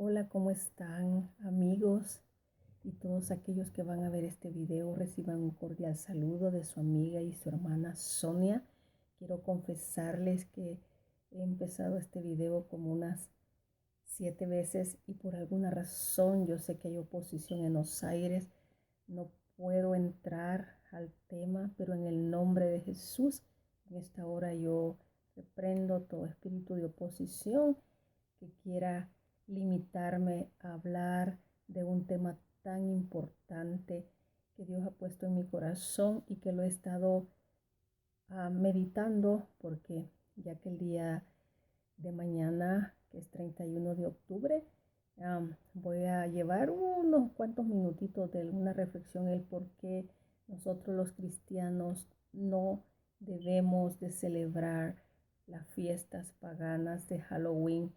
Hola, ¿cómo están amigos? Y todos aquellos que van a ver este video reciban un cordial saludo de su amiga y su hermana Sonia. Quiero confesarles que he empezado este video como unas 7 veces y por alguna razón yo sé que hay oposición en los aires. No puedo entrar al tema, pero en el nombre de Jesús, en esta hora yo reprendo todo espíritu de oposición que quiera limitarme a hablar de un tema tan importante que Dios ha puesto en mi corazón y que lo he estado meditando, porque ya que el día de mañana, que es 31 de octubre, voy a llevar unos cuantos minutitos de una reflexión el por qué nosotros los cristianos no debemos de celebrar las fiestas paganas de Halloween.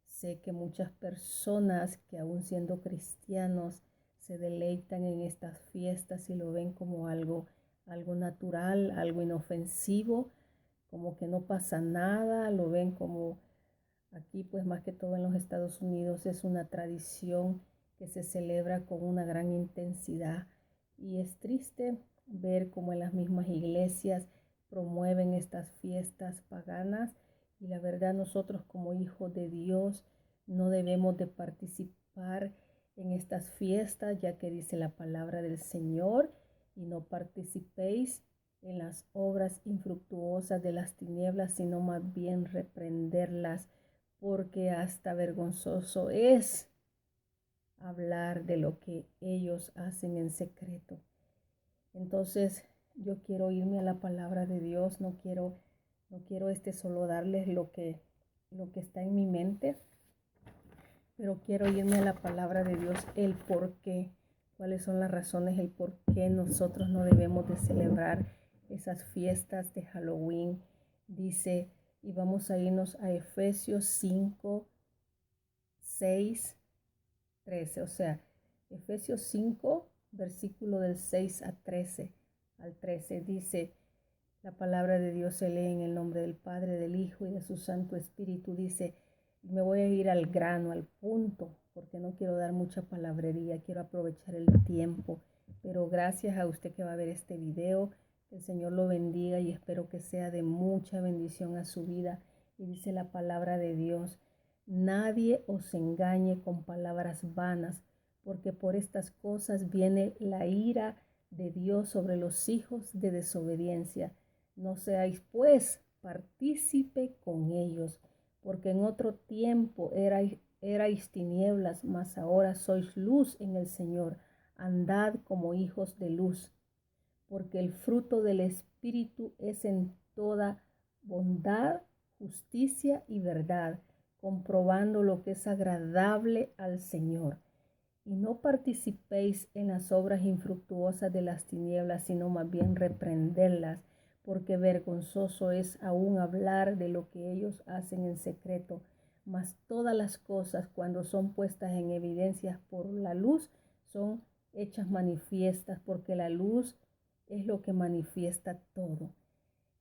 Sé que muchas personas que aún siendo cristianos se deleitan en estas fiestas y lo ven como algo natural, algo inofensivo, como que no pasa nada, lo ven como aquí, pues más que todo en los Estados Unidos, es una tradición que se celebra con una gran intensidad y es triste ver cómo en las mismas iglesias promueven estas fiestas paganas y la verdad nosotros como hijos de Dios no debemos de participar en estas fiestas, ya que dice la palabra del Señor: y no participéis en las obras infructuosas de las tinieblas, sino más bien reprenderlas, porque hasta vergonzoso es hablar de lo que ellos hacen en secreto. Entonces yo quiero irme a la palabra de Dios, no quiero solo darles lo que está en mi mente, pero quiero irme a la palabra de Dios, el por qué, cuáles son las razones, el por qué nosotros no debemos de celebrar esas fiestas de Halloween. Dice, y vamos a irnos a Efesios 5, 6, 13, o sea, Efesios 5, versículo del 6 a 13, al 13, dice, la palabra de Dios se lee en el nombre del Padre, del Hijo y de su Santo Espíritu. Dice, me voy a ir al grano, al punto, porque no quiero dar mucha palabrería, quiero aprovechar el tiempo. Pero gracias a usted que va a ver este video, que el Señor lo bendiga y espero que sea de mucha bendición a su vida. Y dice la palabra de Dios, nadie os engañe con palabras vanas, porque por estas cosas viene la ira de Dios sobre los hijos de desobediencia. No seáis pues partícipe con ellos, porque en otro tiempo erais tinieblas, mas ahora sois luz en el Señor. Andad como hijos de luz, porque el fruto del Espíritu es en toda bondad, justicia y verdad, comprobando lo que es agradable al Señor. Y no participéis en las obras infructuosas de las tinieblas, sino más bien reprenderlas, porque vergonzoso es aún hablar de lo que ellos hacen en secreto. Mas todas las cosas, cuando son puestas en evidencia por la luz, son hechas manifiestas, porque la luz es lo que manifiesta todo.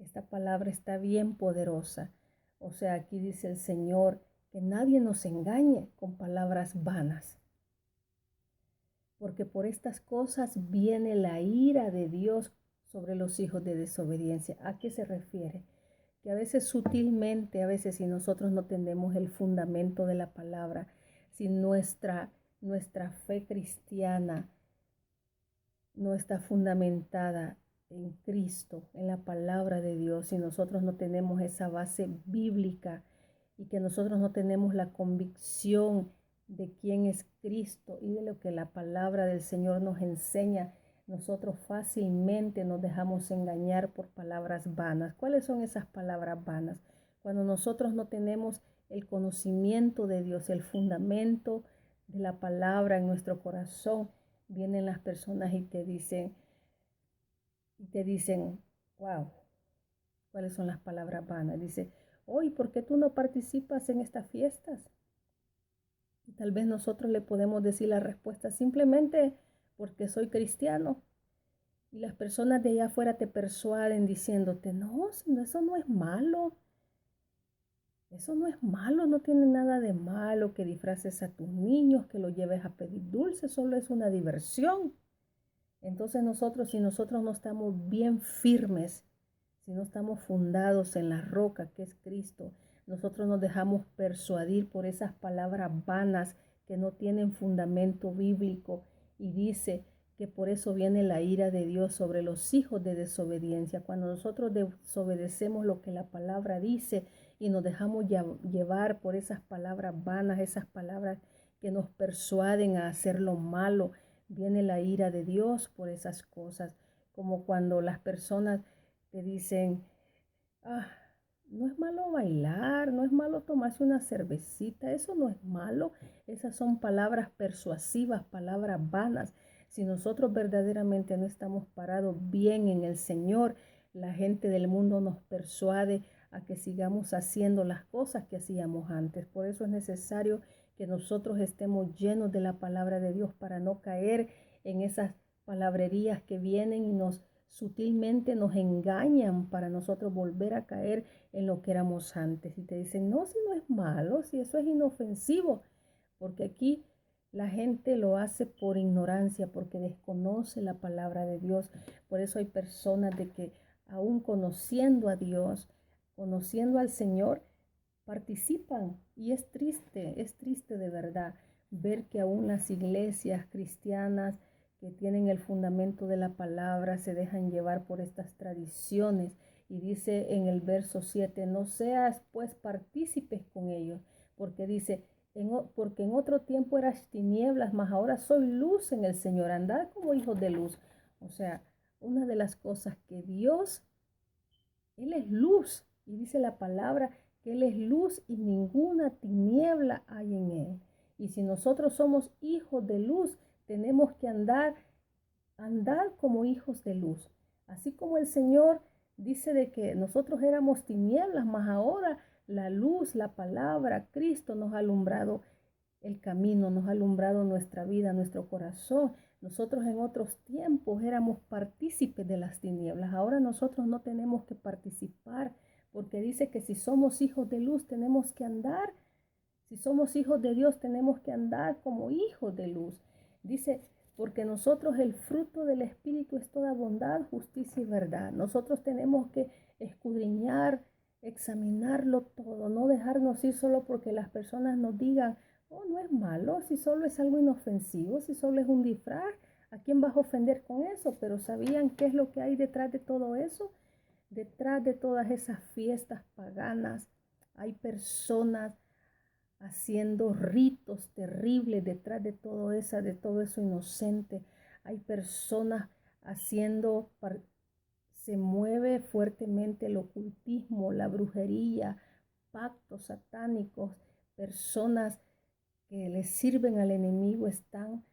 Esta palabra está bien poderosa. O sea, aquí dice el Señor que nadie nos engañe con palabras vanas, porque por estas cosas viene la ira de Dios sobre los hijos de desobediencia. ¿A qué se refiere? Que a veces sutilmente, a veces si nosotros no tenemos el fundamento de la palabra, si nuestra fe cristiana no está fundamentada en Cristo, en la palabra de Dios, si nosotros no tenemos esa base bíblica y que nosotros no tenemos la convicción de quién es Cristo y de lo que la palabra del Señor nos enseña, nosotros fácilmente nos dejamos engañar por palabras vanas. ¿Cuáles son esas palabras vanas? Cuando nosotros no tenemos el conocimiento de Dios, el fundamento de la palabra en nuestro corazón, vienen las personas y te dicen, wow, ¿cuáles son las palabras vanas? Dice, oye, ¿por qué tú no participas en estas fiestas? Y tal vez nosotros le podemos decir la respuesta, simplemente porque soy cristiano. Y las personas de allá afuera te persuaden diciéndote, no, eso no es malo. Eso no es malo, no tiene nada de malo que disfraces a tus niños, que los lleves a pedir dulces, solo es una diversión. Entonces nosotros, si nosotros no estamos bien firmes, si no estamos fundados en la roca que es Cristo, nosotros nos dejamos persuadir por esas palabras vanas que no tienen fundamento bíblico, y dice que por eso viene la ira de Dios sobre los hijos de desobediencia. Cuando nosotros desobedecemos lo que la palabra dice y nos dejamos llevar por esas palabras vanas, esas palabras que nos persuaden a hacer lo malo, viene la ira de Dios por esas cosas. Como cuando las personas te dicen, ah, no es malo bailar, no es malo tomarse una cervecita, eso no es malo. Esas son palabras persuasivas, palabras vanas. Si nosotros verdaderamente no estamos parados bien en el Señor, la gente del mundo nos persuade a que sigamos haciendo las cosas que hacíamos antes. Por eso es necesario que nosotros estemos llenos de la palabra de Dios para no caer en esas palabrerías que vienen y sutilmente nos engañan para nosotros volver a caer en lo que éramos antes. Y te dicen, no, si no es malo, si eso es inofensivo, porque aquí la gente lo hace por ignorancia, porque desconoce la palabra de Dios. Por eso hay personas de que aún conociendo a Dios, conociendo al Señor, participan. Y es triste de verdad ver que aún las iglesias cristianas que tienen el fundamento de la palabra se dejan llevar por estas tradiciones. Y dice en el verso 7, no seas pues partícipes con ellos, porque dice, porque en otro tiempo eras tinieblas, mas ahora soy luz en el Señor, andad como hijos de luz. O sea, una de las cosas que Dios, Él es luz, y dice la palabra que Él es luz y ninguna tiniebla hay en Él. Y si nosotros somos hijos de luz, tenemos que andar como hijos de luz. Así como el Señor dice de que nosotros éramos tinieblas, mas ahora la luz, la palabra, Cristo nos ha alumbrado el camino, nos ha alumbrado nuestra vida, nuestro corazón. Nosotros en otros tiempos éramos partícipes de las tinieblas. Ahora nosotros no tenemos que participar, porque dice que si somos hijos de luz tenemos que andar, si somos hijos de Dios tenemos que andar como hijos de luz. Dice, porque nosotros el fruto del Espíritu es toda bondad, justicia y verdad. Nosotros tenemos que escudriñar, examinarlo todo, no dejarnos ir solo porque las personas nos digan, oh, no es malo, si solo es algo inofensivo, si solo es un disfraz, ¿a quién vas a ofender con eso? Pero ¿sabían qué es lo que hay detrás de todo eso? Detrás de todas esas fiestas paganas hay personas haciendo ritos terribles detrás de todo eso inocente. Hay personas haciendo, se mueve fuertemente el ocultismo, la brujería, pactos satánicos, personas que le sirven al enemigo están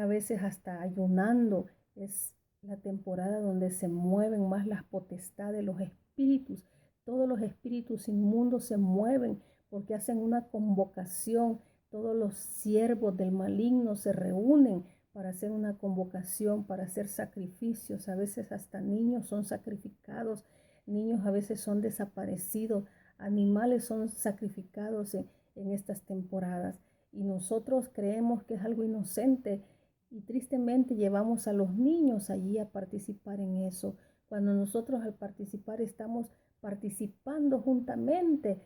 a veces hasta ayunando. Es la temporada donde se mueven más las potestades, los espíritus. Todos los espíritus inmundos se mueven porque hacen una convocación. Todos los siervos del maligno se reúnen para hacer una convocación, para hacer sacrificios. A veces hasta niños son sacrificados, niños a veces son desaparecidos, animales son sacrificados en estas temporadas. Y nosotros creemos que es algo inocente y tristemente llevamos a los niños allí a participar en eso. Cuando nosotros al participar estamos participando juntamente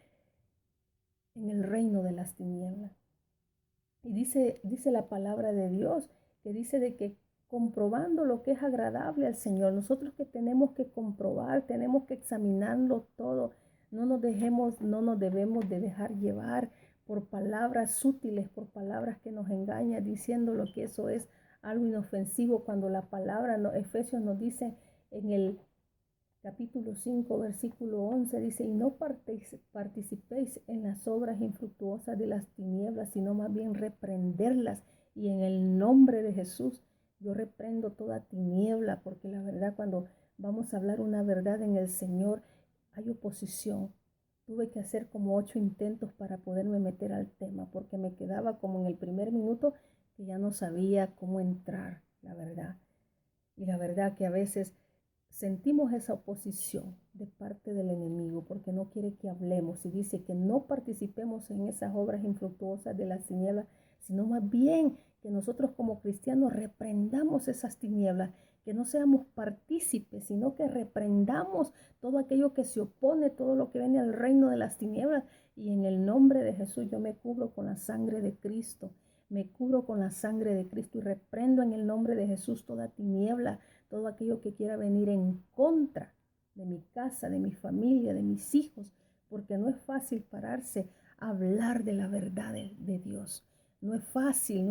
en el reino de las tinieblas. Y dice la palabra de Dios, que dice de que comprobando lo que es agradable al Señor, nosotros que tenemos que comprobar, tenemos que examinarlo todo, no nos debemos de dejar llevar por palabras sutiles, por palabras que nos engañan, diciendo lo que eso es algo inofensivo, cuando la palabra, Efesios nos dice en el capítulo 5, versículo 11, dice, y no participéis en las obras infructuosas de las tinieblas, sino más bien reprenderlas. Y en el nombre de Jesús, yo reprendo toda tiniebla, porque la verdad, cuando vamos a hablar una verdad en el Señor, hay oposición. Tuve que hacer como 8 intentos para poderme meter al tema, porque me quedaba como en el primer minuto que ya no sabía cómo entrar, la verdad. Y la verdad que a veces sentimos esa oposición, de parte del enemigo, porque no quiere que hablemos y dice que no participemos en esas obras infructuosas de las tinieblas, sino más bien que nosotros como cristianos reprendamos esas tinieblas, que no seamos partícipes, sino que reprendamos todo aquello que se opone, todo lo que viene al reino de las tinieblas. Y en el nombre de Jesús yo me cubro con la sangre de Cristo. Me cubro con la sangre de Cristo y reprendo en el nombre de Jesús toda tiniebla, todo aquello que quiera venir en contra de mi casa, de mi familia, de mis hijos, porque no es fácil pararse a hablar de la verdad de Dios. No es fácil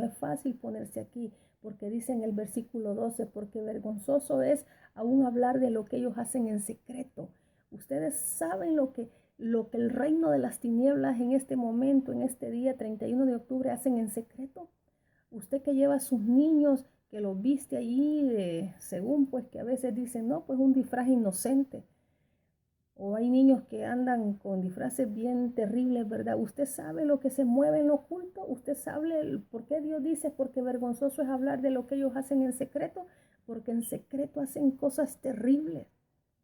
ponerse aquí, porque dice en el versículo 12, porque vergonzoso es aún hablar de lo que ellos hacen en secreto. Ustedes saben lo que el reino de las tinieblas en este momento, en este día 31 de octubre, hacen en secreto. Usted que lleva a sus niños, que los viste allí, según pues que a veces dicen, no, pues un disfraz inocente. O hay niños que andan con disfraces bien terribles, ¿verdad? Usted sabe lo que se mueve en lo oculto. Usted sabe por qué Dios dice, porque vergonzoso es hablar de lo que ellos hacen en secreto, porque en secreto hacen cosas terribles.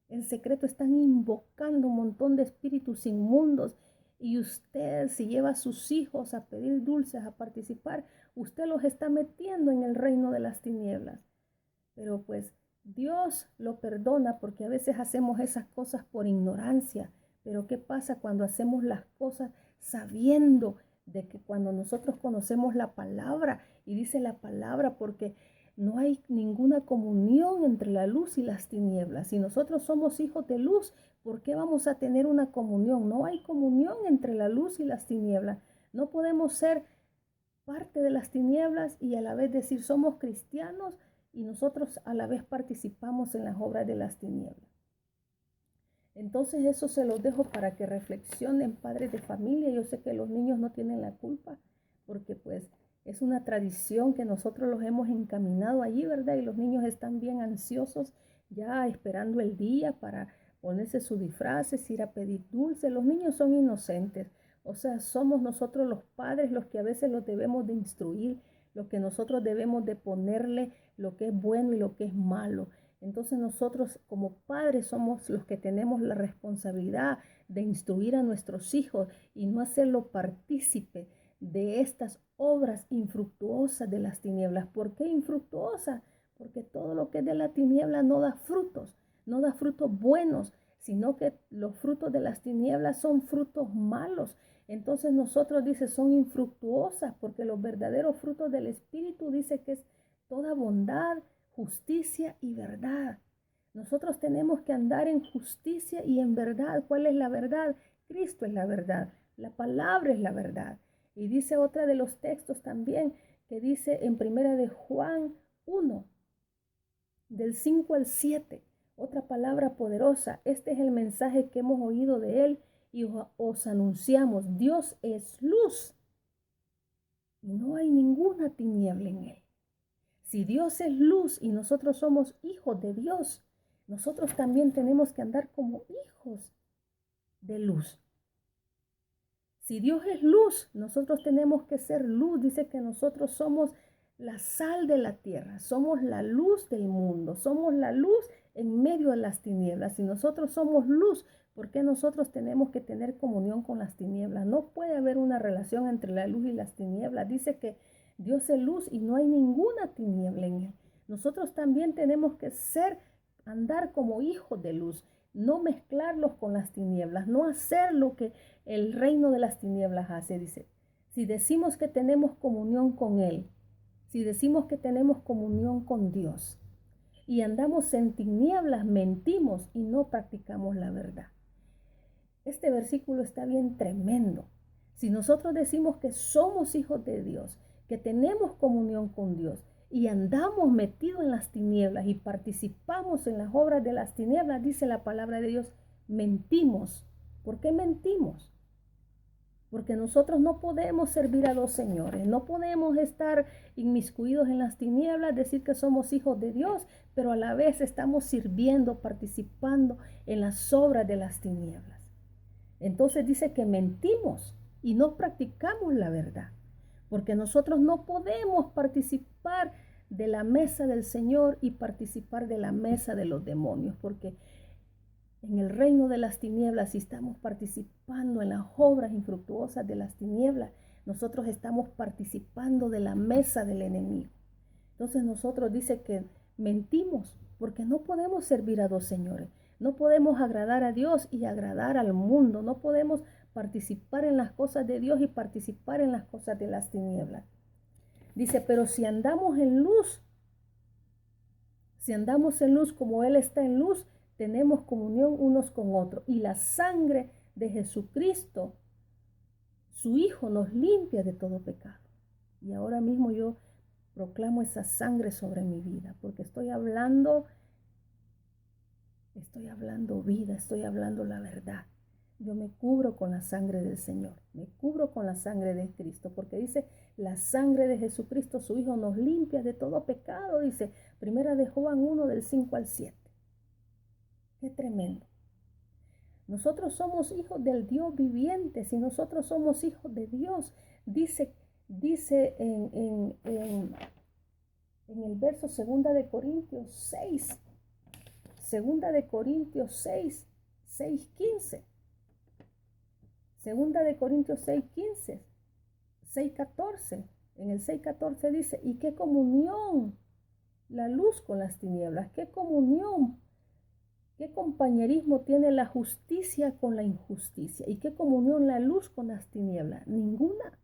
En secreto están invocando un montón de espíritus inmundos. Y usted, si lleva a sus hijos a pedir dulces, a participar, usted los está metiendo en el reino de las tinieblas. Pero pues Dios lo perdona porque a veces hacemos esas cosas por ignorancia. Pero ¿qué pasa cuando hacemos las cosas sabiendo de que cuando nosotros conocemos la palabra? Y dice la palabra porque no hay ninguna comunión entre la luz y las tinieblas. Si nosotros somos hijos de luz, ¿por qué vamos a tener una comunión? No hay comunión entre la luz y las tinieblas. No podemos ser parte de las tinieblas y a la vez decir somos cristianos y nosotros a la vez participamos en las obras de las tinieblas. Entonces eso se los dejo para que reflexionen, padres de familia. Yo sé que los niños no tienen la culpa porque pues es una tradición que nosotros los hemos encaminado allí, ¿verdad? Y los niños están bien ansiosos ya esperando el día para ponerse sus disfraces, ir a pedir dulce. Los niños son inocentes. O sea, somos nosotros los padres los que a veces los debemos de instruir, los que nosotros debemos de ponerle lo que es bueno y lo que es malo. Entonces nosotros como padres somos los que tenemos la responsabilidad de instruir a nuestros hijos y no hacerlo partícipe de estas obras infructuosas de las tinieblas. ¿Por qué infructuosas? Porque todo lo que es de la tiniebla no da frutos, no da frutos buenos, sino que los frutos de las tinieblas son frutos malos. Entonces nosotros dice son infructuosas porque los verdaderos frutos del Espíritu dice que es toda bondad, justicia y verdad. Nosotros tenemos que andar en justicia y en verdad. ¿Cuál es la verdad? Cristo es la verdad. La palabra es la verdad. Y dice otra de los textos también que dice en primera de Juan 1, del 5 al 7. Otra palabra poderosa. Este es el mensaje que hemos oído de él y os anunciamos. Dios es luz y no hay ninguna tiniebla en él. Si Dios es luz y nosotros somos hijos de Dios, nosotros también tenemos que andar como hijos de luz. Si Dios es luz, nosotros tenemos que ser luz. Dice que nosotros somos la sal de la tierra, somos la luz del mundo, somos la luz en medio de las tinieblas. Si nosotros somos luz, ¿por qué nosotros tenemos que tener comunión con las tinieblas? No puede haber una relación entre la luz y las tinieblas. Dice que Dios es luz y no hay ninguna tiniebla en él. Nosotros también tenemos que andar como hijos de luz, no mezclarlos con las tinieblas, no hacer lo que el reino de las tinieblas hace. Dice, si decimos que tenemos comunión con él, si decimos que tenemos comunión con Dios y andamos en tinieblas, mentimos y no practicamos la verdad. Este versículo está bien tremendo. Si nosotros decimos que somos hijos de Dios, que tenemos comunión con Dios y andamos metidos en las tinieblas y participamos en las obras de las tinieblas, dice la palabra de Dios, mentimos. ¿Por qué mentimos? Porque nosotros no podemos servir a dos señores, no podemos estar inmiscuidos en las tinieblas, decir que somos hijos de Dios, pero a la vez estamos sirviendo, participando en las obras de las tinieblas. Entonces dice que mentimos y no practicamos la verdad, porque nosotros no podemos participar de la mesa del Señor y participar de la mesa de los demonios, porque en el reino de las tinieblas y estamos participando en las obras infructuosas de las tinieblas, nosotros estamos participando de la mesa del enemigo. Entonces nosotros dice que mentimos porque no podemos servir a dos señores. No podemos agradar a Dios y agradar al mundo. No podemos participar en las cosas de Dios y participar en las cosas de las tinieblas. Dice, pero si andamos en luz como Él está en luz, tenemos comunión unos con otros. Y la sangre de Jesucristo, su Hijo, nos limpia de todo pecado. Y ahora mismo yo proclamo esa sangre sobre mi vida, porque estoy hablando vida, estoy hablando la verdad. Yo me cubro con la sangre del Señor, me cubro con la sangre de Cristo, porque dice, la sangre de Jesucristo, su Hijo, nos limpia de todo pecado, dice, primera de Juan 1, del 5 al 7. Qué tremendo. Nosotros somos hijos del Dios viviente, si nosotros somos hijos de Dios, dice en el verso 2 de Corintios 6, 6:15. 2 de Corintios 6:15, 6:14. En el 6:14 dice, ¿y qué comunión la luz con las tinieblas? ¿Qué comunión? ¿Qué compañerismo tiene la justicia con la injusticia? ¿Y qué comunión la luz con las tinieblas? Ninguna.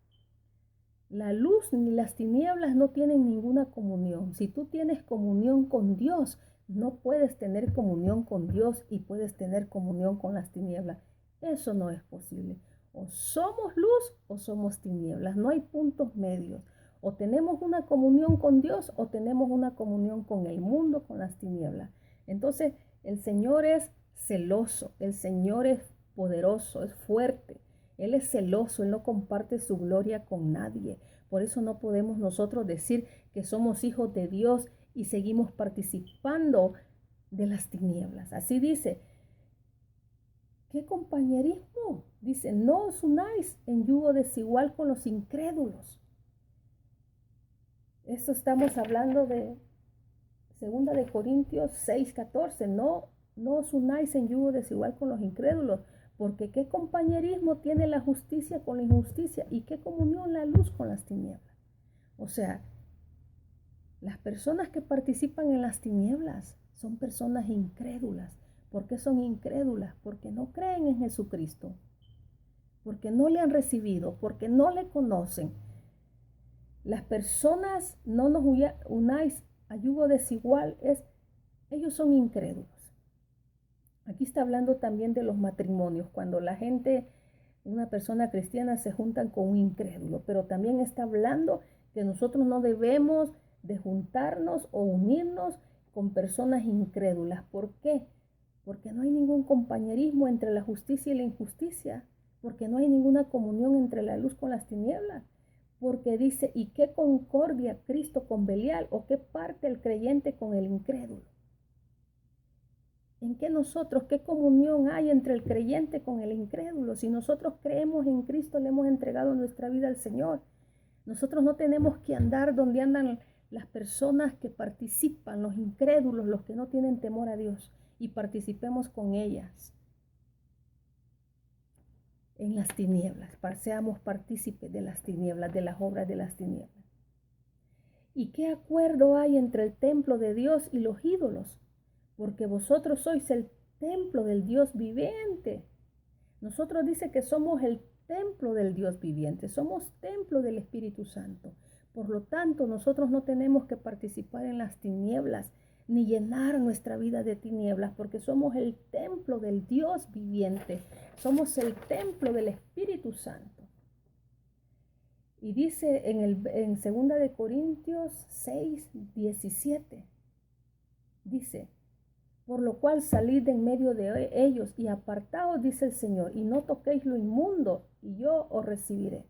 La luz ni las tinieblas no tienen ninguna comunión. Si tú tienes comunión con Dios, no puedes tener comunión con Dios y puedes tener comunión con las tinieblas. Eso no es posible. O somos luz o somos tinieblas. No hay puntos medios. O tenemos una comunión con Dios o tenemos una comunión con el mundo, con las tinieblas. Entonces, el Señor es celoso, el Señor es poderoso, es fuerte. Él es celoso, Él no comparte su gloria con nadie. Por eso no podemos nosotros decir que somos hijos de Dios y seguimos participando de las tinieblas. Así dice, ¿qué compañerismo? Dice, no os unáis en yugo desigual con los incrédulos. Esto estamos hablando de 2 de Corintios 6:14. No os unáis en yugo desigual con los incrédulos, porque qué compañerismo tiene la justicia con la injusticia y qué comunión la luz con las tinieblas. O sea, las personas que participan en las tinieblas son personas incrédulas. ¿Por qué son incrédulas? Porque no creen en Jesucristo, porque no le han recibido, porque no le conocen. Las personas no nos unáis a yugo desigual, ellos son incrédulos. Aquí está hablando también de los matrimonios, cuando la gente, una persona cristiana se juntan con un incrédulo, pero también está hablando que nosotros no debemos de juntarnos o unirnos con personas incrédulas. ¿Por qué? Porque no hay ningún compañerismo entre la justicia y la injusticia, porque no hay ninguna comunión entre la luz con las tinieblas, porque dice, ¿y qué concordia Cristo con Belial? ¿O qué parte el creyente con el incrédulo? ¿En qué qué comunión hay entre el creyente con el incrédulo? Si nosotros creemos en Cristo, le hemos entregado nuestra vida al Señor. Nosotros no tenemos que andar donde andan las personas que participan, los incrédulos, los que no tienen temor a Dios, y participemos con ellas en las tinieblas, seamos partícipes de las tinieblas, de las obras de las tinieblas. ¿Y qué acuerdo hay entre el templo de Dios y los ídolos? Porque vosotros sois el templo del Dios viviente. Nosotros dice que somos el templo del Dios viviente, somos templo del Espíritu Santo. Por lo tanto, nosotros no tenemos que participar en las tinieblas, ni llenar nuestra vida de tinieblas, porque somos el templo del Dios viviente, somos el templo del Espíritu Santo. Y dice en 2 de Corintios 6:17, dice, por lo cual salid de en medio de ellos y apartaos, dice el Señor, y no toquéis lo inmundo, y yo os recibiré.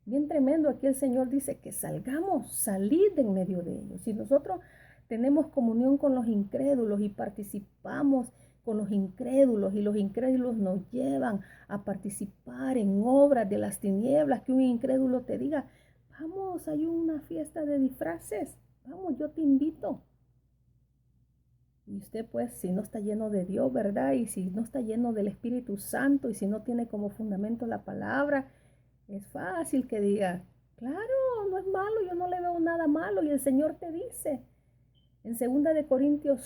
Bien tremendo, aquí el Señor dice que salid de en medio de ellos. Si nosotros tenemos comunión con los incrédulos y participamos con los incrédulos, y los incrédulos nos llevan a participar en obras de las tinieblas, que un incrédulo te diga, vamos, hay una fiesta de disfraces, vamos, yo te invito. Y usted pues si no está lleno de Dios, ¿verdad? Y si no está lleno del Espíritu Santo y si no tiene como fundamento la palabra, es fácil que diga, claro, no es malo, yo no le veo nada malo. Y el Señor te dice en 2 de Corintios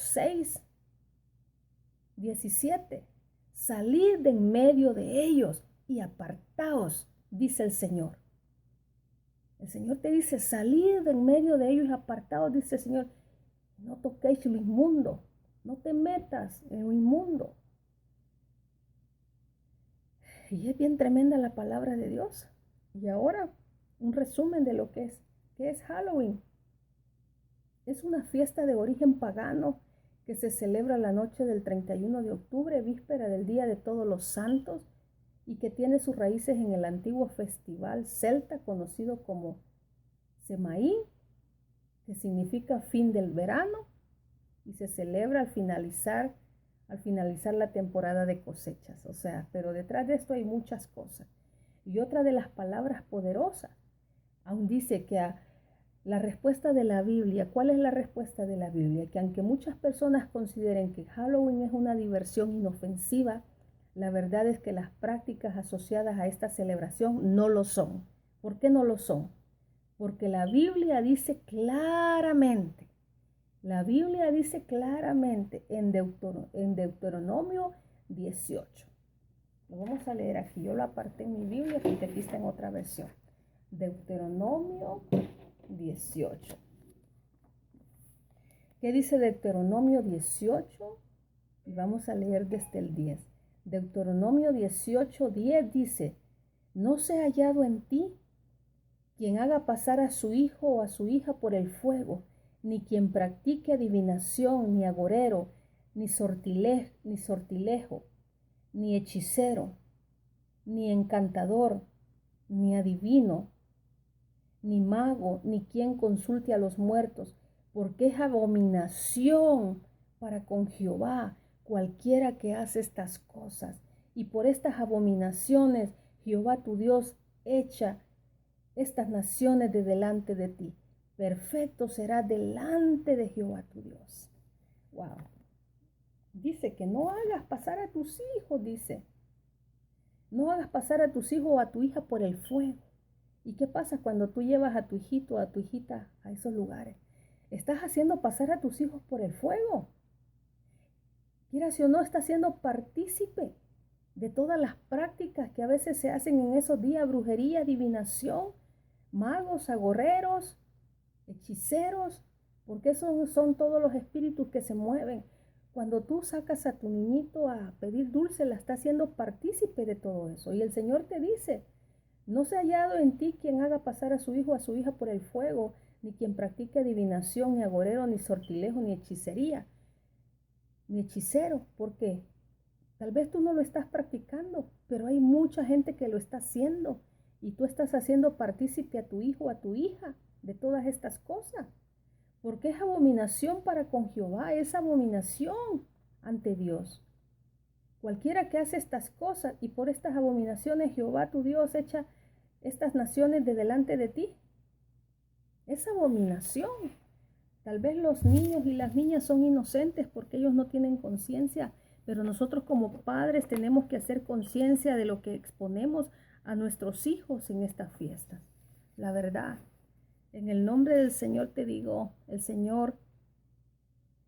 6:17, salid de en medio de ellos y apartaos, dice el Señor. El Señor te dice, salid de en medio de ellos y apartaos, dice el Señor. No toquéis lo inmundo, no te metas en lo inmundo. Y es bien tremenda la palabra de Dios. Y ahora, un resumen de lo que es. ¿Qué es Halloween? Es una fiesta de origen pagano que se celebra la noche del 31 de octubre, víspera del Día de Todos los Santos, y que tiene sus raíces en el antiguo festival celta conocido como Semaín, que significa fin del verano, y se celebra al finalizar la temporada de cosechas. O sea, pero detrás de esto hay muchas cosas. Y otra de las palabras poderosas, aún dice que la respuesta de la Biblia, ¿cuál es la respuesta de la Biblia? Que aunque muchas personas consideren que Halloween es una diversión inofensiva, la verdad es que las prácticas asociadas a esta celebración no lo son. ¿Por qué no lo son? Porque la Biblia dice claramente en Deuteronomio 18. Lo vamos a leer aquí. Yo lo aparté en mi Biblia porque aquí está en otra versión. Deuteronomio 18. ¿Qué dice Deuteronomio 18? Y vamos a leer desde el 10. Deuteronomio 18:10 dice, no se ha hallado en ti quien haga pasar a su hijo o a su hija por el fuego, ni quien practique adivinación, ni agorero, ni sortilejo, ni hechicero, ni encantador, ni adivino, ni mago, ni quien consulte a los muertos, porque es abominación para con Jehová cualquiera que hace estas cosas. Y por estas abominaciones Jehová tu Dios echa estas naciones de delante de ti. Perfecto será delante de Jehová tu Dios. Wow. Dice que no hagas pasar a tus hijos, dice. No hagas pasar a tus hijos o a tu hija por el fuego. ¿Y qué pasa cuando tú llevas a tu hijito o a tu hijita a esos lugares? Estás haciendo pasar a tus hijos por el fuego. Quieras o no, estás siendo partícipe de todas las prácticas que a veces se hacen en esos días, brujería, adivinación, magos, agorreros, hechiceros, porque esos son todos los espíritus que se mueven. Cuando tú sacas a tu niñito a pedir dulce, la está haciendo partícipe de todo eso. Y el Señor te dice, no se ha hallado en ti quien haga pasar a su hijo o a su hija por el fuego, ni quien practique adivinación, ni agorero, ni sortilejo, ni hechicería, ni hechicero, porque tal vez tú no lo estás practicando, pero hay mucha gente que lo está haciendo y tú estás haciendo partícipe a tu hijo o a tu hija de todas estas cosas, porque es abominación para con Jehová, es abominación ante Dios. Cualquiera que hace estas cosas y por estas abominaciones Jehová tu Dios echa estas naciones de delante de ti. Es abominación. Tal vez los niños y las niñas son inocentes porque ellos no tienen conciencia, pero nosotros como padres tenemos que hacer conciencia de lo que exponemos a nuestros hijos en esta fiesta. La verdad, en el nombre del Señor te digo, el Señor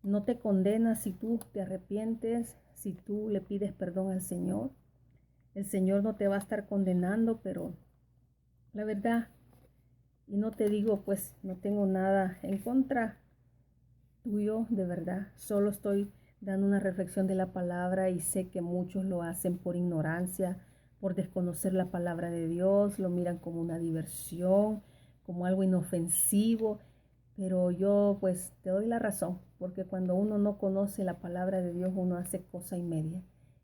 no te condena si tú te arrepientes, si tú le pides perdón al Señor. El Señor no te va a estar condenando, pero la verdad, y no te digo, pues no tengo nada en contra tuyo, de verdad. Solo estoy dando una reflexión de la palabra y sé que muchos lo hacen por ignorancia, por desconocer la palabra de Dios, lo miran como una diversión, como algo inofensivo. Pero yo pues te doy la razón, porque cuando uno no conoce la palabra de Dios, uno hace cosa y media.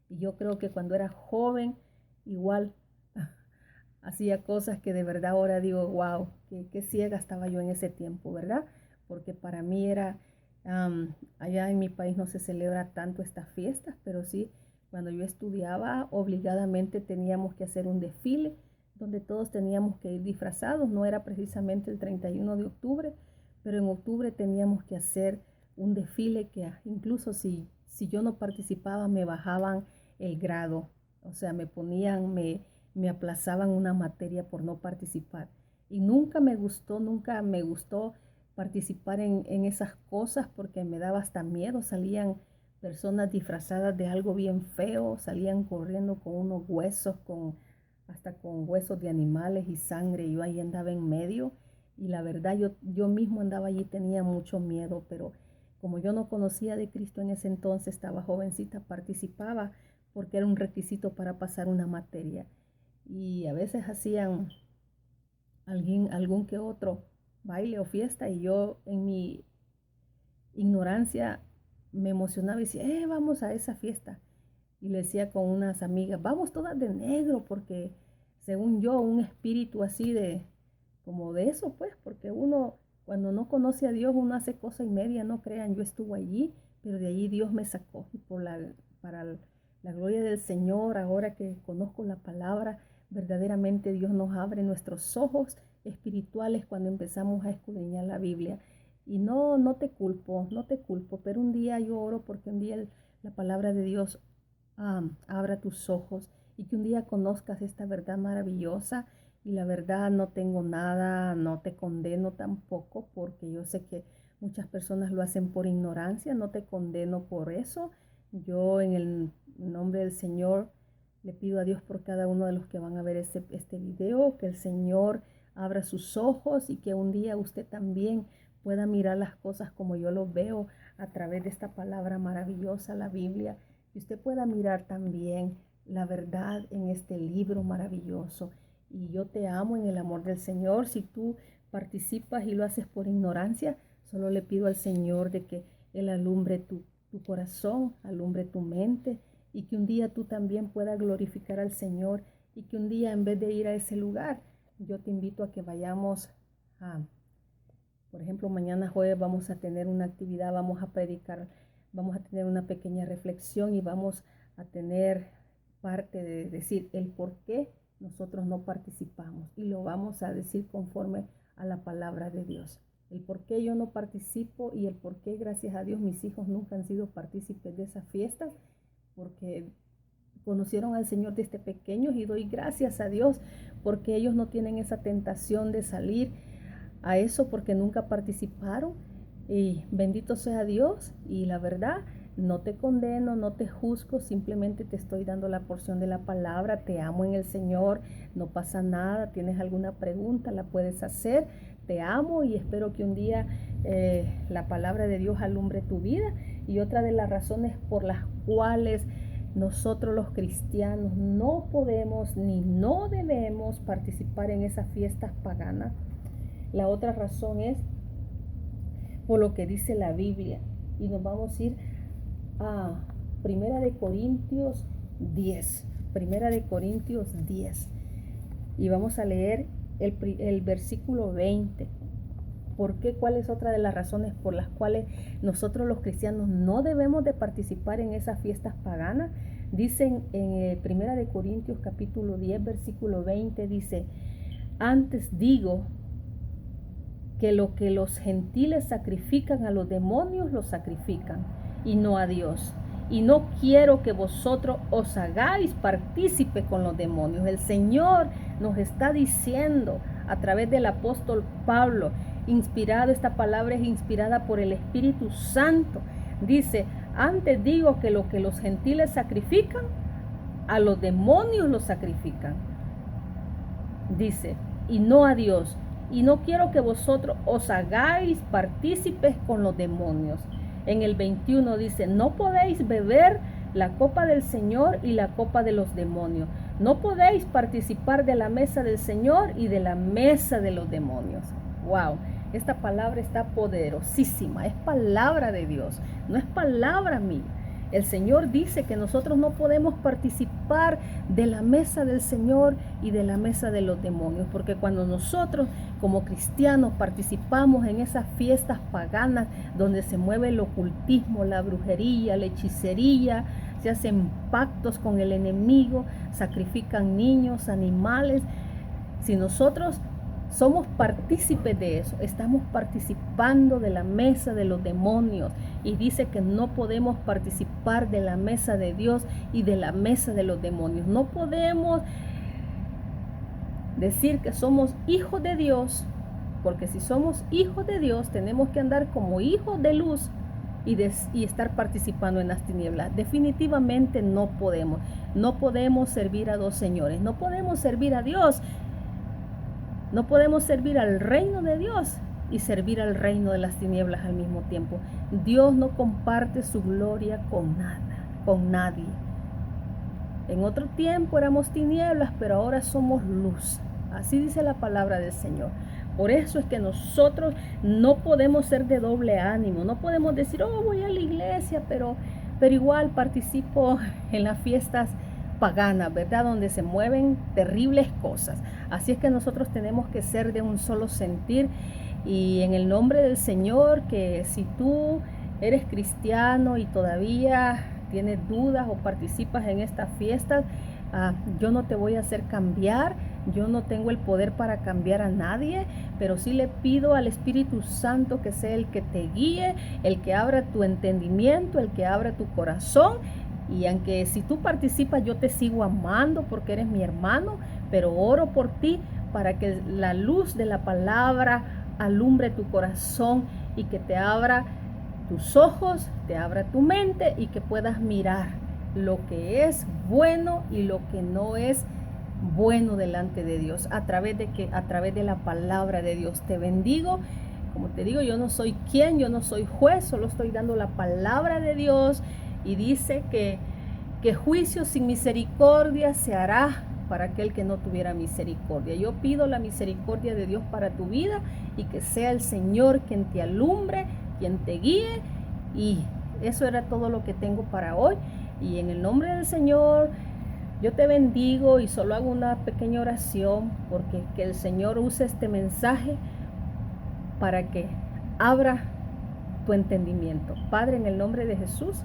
Y yo creo que cuando era joven, igual hacía cosas que de verdad ahora digo, wow, qué ciega estaba yo en ese tiempo, ¿verdad? Porque para mí era, allá en mi país no se celebra tanto estas fiestas, pero sí, cuando yo estudiaba, obligadamente teníamos que hacer un desfile donde todos teníamos que ir disfrazados. No era precisamente el 31 de octubre, pero en octubre teníamos que hacer un desfile que incluso si yo no participaba me bajaban el grado, o sea, me aplazaban una materia por no participar. Y nunca me gustó participar en esas cosas porque me daba hasta miedo. Salían personas disfrazadas de algo bien feo, salían corriendo con unos huesos, hasta con huesos de animales y sangre. Yo ahí andaba en medio y la verdad yo mismo andaba allí, tenía mucho miedo, pero como yo no conocía de Cristo en ese entonces, estaba jovencita, participaba porque era un requisito para pasar una materia. Y a veces hacían algún que otro baile o fiesta y yo en mi ignorancia me emocionaba y decía, vamos a esa fiesta. Y le decía con unas amigas, vamos todas de negro, porque según yo, un espíritu así como de eso, pues, porque uno, cuando no conoce a Dios, uno hace cosa y media, no crean, yo estuve allí, pero de allí Dios me sacó. Y para la gloria del Señor, ahora que conozco la palabra, verdaderamente Dios nos abre nuestros ojos espirituales cuando empezamos a escudriñar la Biblia. Y no te culpo, pero un día yo oro porque un día la palabra de Dios abra tus ojos y que un día conozcas esta verdad maravillosa. Y la verdad, no tengo nada, no te condeno tampoco, porque yo sé que muchas personas lo hacen por ignorancia, no te condeno por eso. Yo en el nombre del Señor le pido a Dios por cada uno de los que van a ver este video, que el Señor abra sus ojos y que un día usted también pueda mirar las cosas como yo lo veo a través de esta palabra maravillosa, la Biblia, y usted pueda mirar también la verdad en este libro maravilloso. Y yo te amo en el amor del Señor. Si tú participas y lo haces por ignorancia, solo le pido al Señor de que Él alumbre tu corazón, alumbre tu mente, y que un día tú también puedas glorificar al Señor, y que un día, en vez de ir a ese lugar, yo te invito a que vayamos por ejemplo, mañana jueves vamos a tener una actividad, vamos a predicar, vamos a tener una pequeña reflexión y vamos a tener parte de decir el por qué nosotros no participamos, y lo vamos a decir conforme a la palabra de Dios. El por qué yo no participo y el por qué, gracias a Dios, mis hijos nunca han sido partícipes de esas fiestas, porque conocieron al Señor desde pequeños, y doy gracias a Dios porque ellos no tienen esa tentación de salir a eso porque nunca participaron. Y bendito sea Dios. Y la verdad, no te condeno, no te juzgo, simplemente te estoy dando la porción de la palabra. Te amo en el Señor, no pasa nada. Tienes alguna pregunta, la puedes hacer. Te amo y espero que un día la palabra de Dios alumbre tu vida. Y otra de las razones por las cuales nosotros los cristianos no podemos ni no debemos participar en esas fiestas paganas, la otra razón es por lo que dice la Biblia. Y nos vamos a ir a Primera de Corintios 10. Primera de Corintios 10. Y vamos a leer el versículo 20. ¿Por qué? ¿Cuál es otra de las razones por las cuales nosotros los cristianos no debemos de participar en esas fiestas paganas? Dicen en Primera de Corintios capítulo 10, versículo 20, dice, antes digo que lo que los gentiles sacrifican a los demonios, lo sacrifican, y no a Dios. Y no quiero que vosotros os hagáis partícipe con los demonios. El Señor nos está diciendo a través del apóstol Pablo, esta palabra es inspirada por el Espíritu Santo. Dice, antes digo que lo que los gentiles sacrifican, a los demonios lo sacrifican. Dice, y no a Dios. Y no quiero que vosotros os hagáis partícipes con los demonios. En el 21 dice, no podéis beber la copa del Señor y la copa de los demonios. No podéis participar de la mesa del Señor y de la mesa de los demonios. Wow, esta palabra está poderosísima. Es palabra de Dios, no es palabra mía. El Señor dice que nosotros no podemos participar de la mesa del Señor y de la mesa de los demonios, porque cuando nosotros como cristianos participamos en esas fiestas paganas donde se mueve el ocultismo, la brujería, la hechicería, se hacen pactos con el enemigo, sacrifican niños, animales, si nosotros somos partícipes de eso, estamos participando de la mesa de los demonios, y dice que no podemos participar de la mesa de Dios y de la mesa de los demonios. No podemos decir que somos hijos de Dios, porque si somos hijos de Dios tenemos que andar como hijos de luz y estar participando en las tinieblas. Definitivamente no podemos servir a dos señores, no podemos servir a Dios, no podemos servir al reino de Dios y servir al reino de las tinieblas al mismo tiempo. Dios no comparte su gloria con nadie. En otro tiempo éramos tinieblas, pero ahora somos luz. Así dice la palabra del Señor. Por eso es que nosotros no podemos ser de doble ánimo. No podemos decir, voy a la iglesia, pero igual participo en las fiestas paganas, ¿verdad? Donde se mueven terribles cosas. Así es que nosotros tenemos que ser de un solo sentir. Y en el nombre del Señor, que si tú eres cristiano y todavía tienes dudas o participas en estas fiestas, yo no te voy a hacer cambiar. Yo no tengo el poder para cambiar a nadie, pero sí le pido al Espíritu Santo que sea el que te guíe, el que abra tu entendimiento, el que abra tu corazón. Y aunque si tú participas, yo te sigo amando porque eres mi hermano, pero oro por ti para que la luz de la palabra alumbre tu corazón y que te abra tus ojos, te abra tu mente y que puedas mirar lo que es bueno y lo que no es bueno delante de Dios, a través de la palabra de Dios. Te bendigo. Como te digo, yo no soy quien, yo no soy juez, solo estoy dando la palabra de Dios, y dice que juicio sin misericordia se hará para aquel que no tuviera misericordia. Yo pido la misericordia de Dios para tu vida y que sea el Señor quien te alumbre, quien te guíe. Y eso era todo lo que tengo para hoy. Y en el nombre del Señor, yo te bendigo y solo hago una pequeña oración porque que el Señor use este mensaje para que abra tu entendimiento. Padre, en el nombre de Jesús,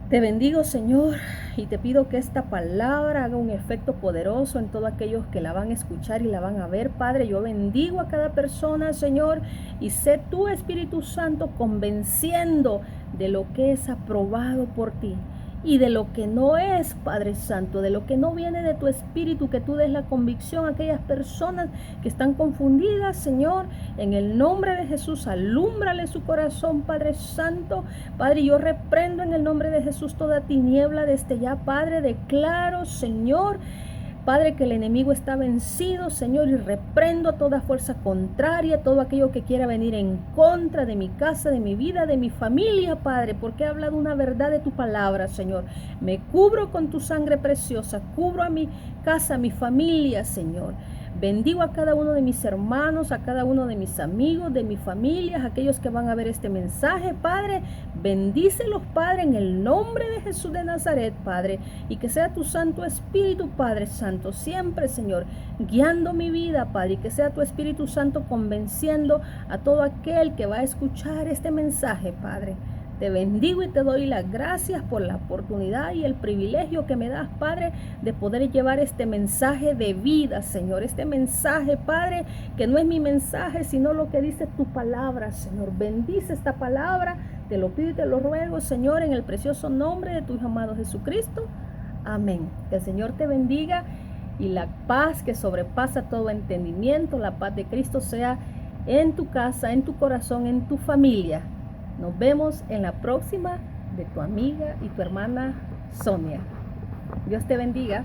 te bendigo, Señor, y te pido que esta palabra haga un efecto poderoso en todos aquellos que la van a escuchar y la van a ver. Padre, yo bendigo a cada persona, Señor, y sé tu Espíritu Santo convenciendo de lo que es aprobado por ti y de lo que no es, Padre Santo, de lo que no viene de tu Espíritu, que tú des la convicción a aquellas personas que están confundidas, Señor. En el nombre de Jesús, alúmbrale su corazón, Padre Santo. Padre, yo reprendo en el nombre de Jesús toda tiniebla desde ya, Padre. Declaro, Señor, Padre, que el enemigo está vencido, Señor, y reprendo toda fuerza contraria, todo aquello que quiera venir en contra de mi casa, de mi vida, de mi familia, Padre, porque he hablado una verdad de tu palabra, Señor. Me cubro con tu sangre preciosa, cubro a mi casa, a mi familia, Señor. Bendigo a cada uno de mis hermanos, a cada uno de mis amigos, de mi familia, aquellos que van a ver este mensaje, Padre. Bendícelos, Padre, en el nombre de Jesús de Nazaret, Padre. Y que sea tu Santo Espíritu, Padre Santo, siempre, Señor, guiando mi vida, Padre. Y que sea tu Espíritu Santo convenciendo a todo aquel que va a escuchar este mensaje, Padre. Te bendigo y te doy las gracias por la oportunidad y el privilegio que me das, Padre, de poder llevar este mensaje de vida, Señor. Este mensaje, Padre, que no es mi mensaje, sino lo que dice tu palabra, Señor. Bendice esta palabra, te lo pido y te lo ruego, Señor, en el precioso nombre de tu Hijo amado Jesucristo. Amén. Que el Señor te bendiga y la paz que sobrepasa todo entendimiento, la paz de Cristo sea en tu casa, en tu corazón, en tu familia. Nos vemos en la próxima de tu amiga y tu hermana Sonia. Dios te bendiga.